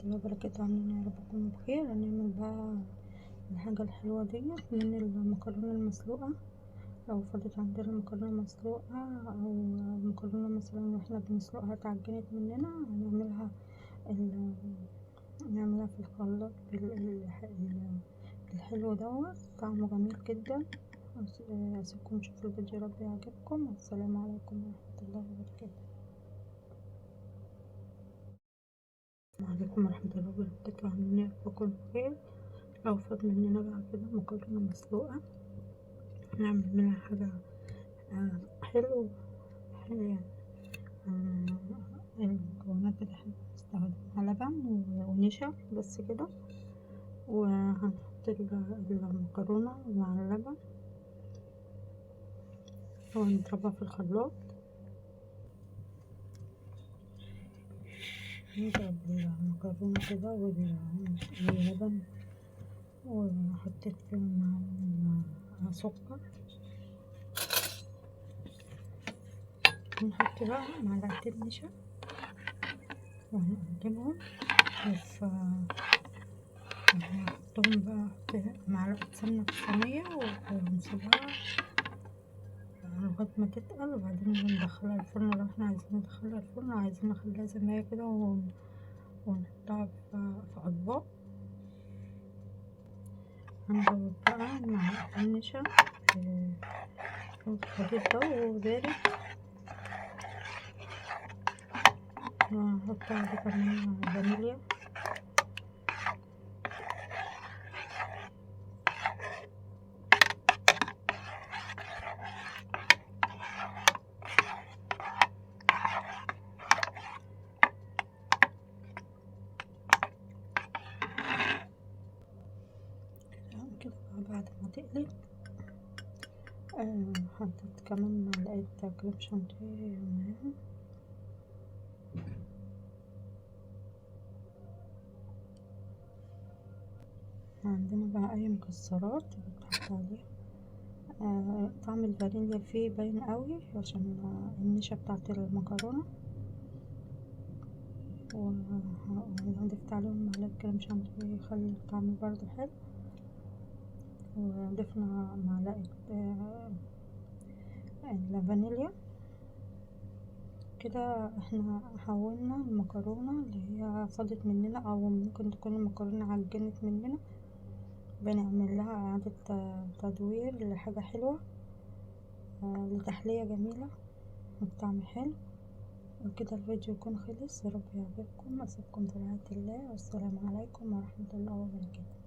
الله بركاته عننا يا رب تكونوا بخير. هنعمل بقى الحاجة الحلوة دي من المكرونة المسلوقة. لو فضلت عندنا مكرونة مسلوقة أو مكرونة مثلا واحنا بنسلقها اتعجنت مننا، نعملها في الخلاط الحلو دوت، طعمه جميل جدا. أسيبكم تشوفوا الفيديو، ربي يعجبكم. والسلام عليكم ورحمة الله وبركاته. وعليكم ورحمة الله وبركاته. عاملين بكم بخير. لو فات مننا بقى كده مكرونة مسلوقة، نعمل منها حاجة حلو يعني. المكونات اللي احنا بنستخدمها لبن ونشا بس كده، وهنحط المكرونة مع اللبن ونضربها في الخلاط. نضرب المكرونة كده واللبن، وحطيت فيهم سكر. نحط بقى معلقتين نشا ونقدمهم، نحطهم بقى معلقة سمنة في الصينية ونسيبها لغاية ما تتقل، وبعدين ندخلها الفرن لو احنا عايزين ندخلها الفرن، أو عايزين نخليها زي ما هي كده ونحطها في أطباق. هنزود بقى معلقتين نشا في الخليط ده وهو بارد، وهحط عليه كمان فانيليا. كده بعد ما تقلي حطيت كمان معلقة كريم شانتيه معاها. عندنا بقى أي مكسرات بتحط عليها. طعم الفانيليا فيه باين قوي عشان النشا بتاعت المكرونة، وضفت عليهم معلقة كريم شانتيه يخلي الطعم برضه حلو، وضفنا معلقة الفانيليا. كده احنا حولنا المكرونة اللي هي فاضت مننا، او ممكن تكون المكرونة عجنت مننا، بنعمل لها اعادة تدوير لحاجة حلوة، لتحلية جميلة والطعم حلو. وكده الفيديو يكون خلص. يا رب يعجبكم. اسيبكم في رعاية الله، والسلام عليكم ورحمة الله وبركاته.